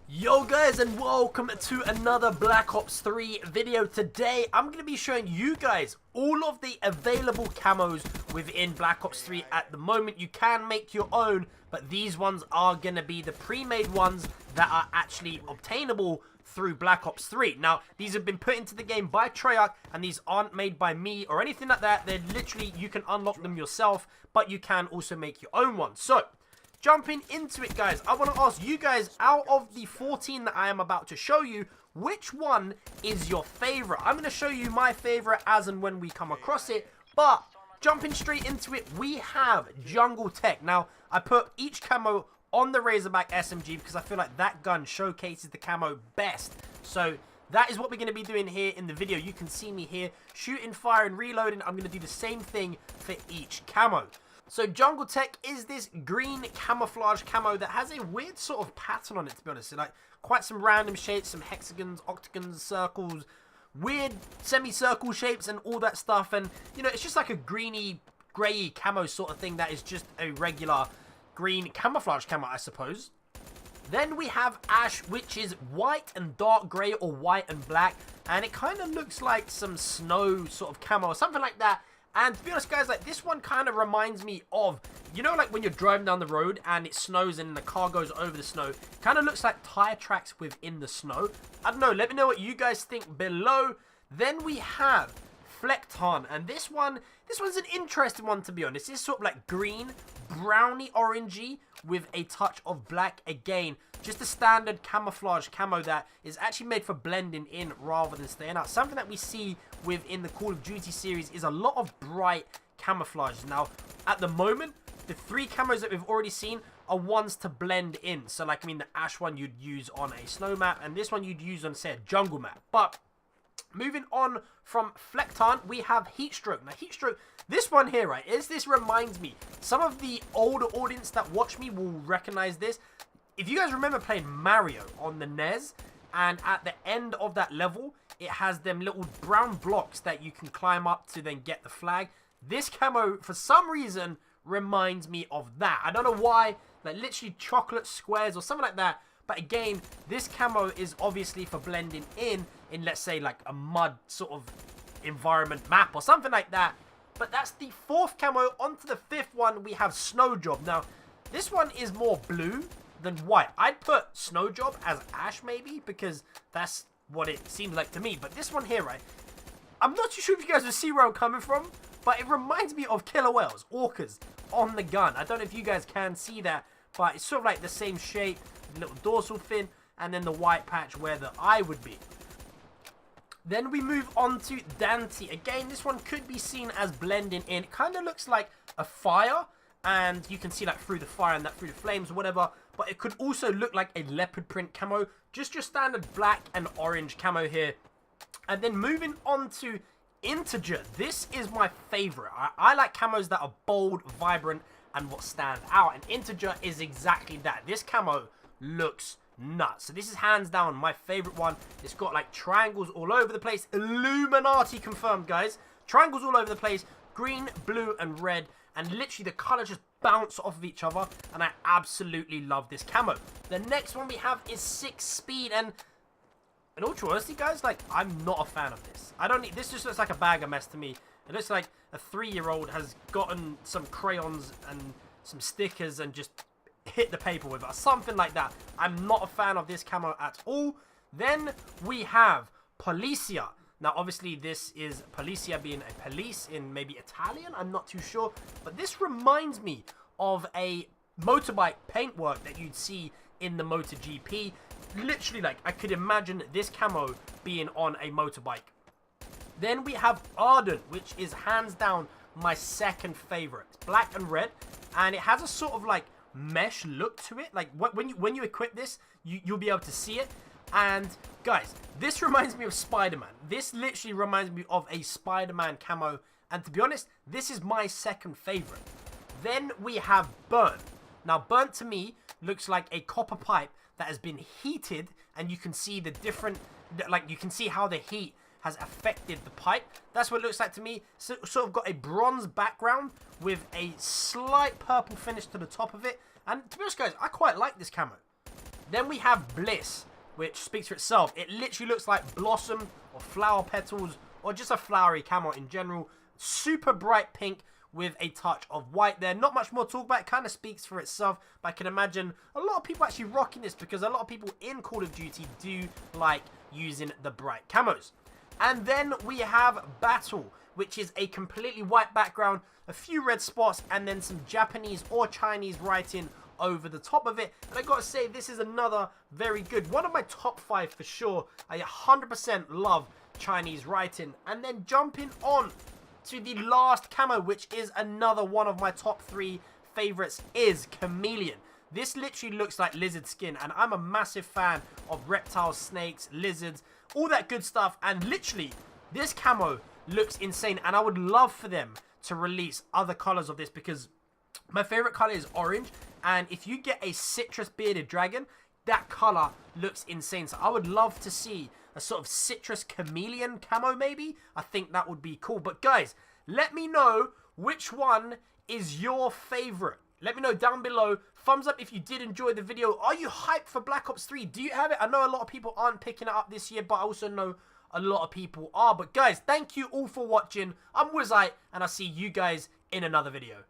Yo guys, and welcome to another Black Ops 3 video. Today I'm going to be showing you guys all of the available camos within Black Ops 3 at the moment. You can make your own, but these ones are going to be the pre-made ones that are actually obtainable through Black Ops 3. Now, these have been put into the game by Treyarch, and these aren't made by me or anything like that. They're literally, you can unlock them yourself, but you can also make your own ones. So, jumping into it, guys, I want to ask you guys, out of the 14 that I am about to show you, which one is your favorite? I'm going to show you my favorite as and when we come across it, but jumping straight into it, we have Jungle Tech. Now, I put each camo on the Razorback SMG because I feel like that gun showcases the camo best. So that is what we're going to be doing here in the video. You can see me here shooting, firing, reloading. I'm going to do the same thing for each camo. So Jungle Tech is this green camouflage camo that has a weird sort of pattern on it, to be honest. So like quite some random shapes, some hexagons, octagons, circles, weird semicircle shapes and all that stuff. And, you know, it's just like a greeny, grey camo sort of thing that is just a regular green camouflage camo, I suppose. Then we have Ash, which is white and dark grey or white and black. And it kind of looks like some snow sort of camo or something like that. And to be honest, guys, like this one kind of reminds me of, you know, like when you're driving down the road and it snows and the car goes over the snow. Kind of looks like tire tracks within the snow. I don't know. Let me know what you guys think below. Then we have Fleckton, and this one's an interesting one, to be honest. It's sort of like green, browny, orangey with a touch of black. Again, just a standard camouflage camo that is actually made for blending in rather than staying out. Something that we see within the Call of Duty series is a lot of bright camouflage. Now, at the moment, the three camos that we've already seen are ones to blend in. So, like, I mean, the Ash one you'd use on a snow map, and this one you'd use on, say, a jungle map. But moving on from Fleckton, we have Heatstroke. Now, Heatstroke, this one here, right, this reminds me. Some of the older audience that watch me will recognize this. If you guys remember playing Mario on the NES, and at the end of that level, it has them little brown blocks that you can climb up to then get the flag. This camo, for some reason, reminds me of that. I don't know why, like literally chocolate squares or something like that. But again, this camo is obviously for blending in, let's say, like a mud sort of environment map or something like that. But that's the fourth camo. On to the fifth one, we have Snow Job. Now, this one is more blue than white. I'd put Snow Job as Ash, maybe, because that's what it seems like to me. But this one here, right, I'm not too sure if you guys will see where I'm coming from, but it reminds me of killer whales, orcas, on the gun. I don't know if you guys can see that, but it's sort of like the same shape, little dorsal fin, and then the white patch where the eye would be. Then we move on to Dante. Again, this one could be seen as blending in. It kind of looks like a fire, and you can see like through the fire and that through the flames or whatever. But it could also look like a leopard print camo. Just your standard black and orange camo here. And then moving on to Integer. This is my favorite. I like camos that are bold, vibrant, and what stand out. And Integer is exactly that. This camo looks nuts. So this is hands down my favorite one. It's got like triangles all over the place. Illuminati confirmed, guys. Triangles all over the place. Green, blue, and red. And literally the colors just bounce off of each other. And I absolutely love this camo. The next one we have is 6 speed. And in all true honesty, guys, like, I'm not a fan of this. I don't need, this just looks like a bag of mess to me. It looks like a 3-year-old has gotten some crayons and some stickers and just hit the paper with it or something like that. I'm not a fan of this camo at all. Then we have Policia. Now, obviously, this is Policia being a police in maybe Italian. I'm not too sure. But this reminds me of a motorbike paintwork that you'd see in the MotoGP. Literally, like, I could imagine this camo being on a motorbike. Then we have Ardent, which is hands down my second favorite. It's black and red, and it has a sort of like mesh look to it. Like when you equip this, you'll be able to see it. And guys, this reminds me of Spider-Man. This literally reminds me of a Spider-Man camo, and to be honest, this is my second favorite. Then we have Burnt. Now, Burnt to me looks like a copper pipe that has been heated, and you can see the different, like, you can see how the heat has affected the pipe. That's what it looks like to me. So, sort of got a bronze background with a slight purple finish to the top of it. And to be honest, guys, I quite like this camo. Then we have Bliss, which speaks for itself. It literally looks like blossom or flower petals or just a flowery camo in general. Super bright pink with a touch of white there. Not much more to talk about. It kind of speaks for itself. But I can imagine a lot of people actually rocking this because a lot of people in Call of Duty do like using the bright camos. And then we have Battle, which is a completely white background, a few red spots, and then some Japanese or Chinese writing over the top of it. And I gotta say, this is another very good, one of my top 5 for sure. I 100% love Chinese writing. And then jumping on to the last camo, which is another one of my top 3 favorites, is Chameleon. This literally looks like lizard skin, and I'm a massive fan of reptiles, snakes, lizards, all that good stuff. And literally, this camo looks insane, and I would love for them to release other colors of this because my favorite color is orange, and if you get a citrus bearded dragon, that color looks insane. So I would love to see a sort of citrus chameleon camo maybe. I think that would be cool. But guys, let me know which one is your favorite. Let me know down below. Thumbs up if you did enjoy the video. Are you hyped for Black Ops 3? Do you have it? I know a lot of people aren't picking it up this year, but I also know a lot of people are. But guys, thank you all for watching. I'm Wizzite, and I'll see you guys in another video.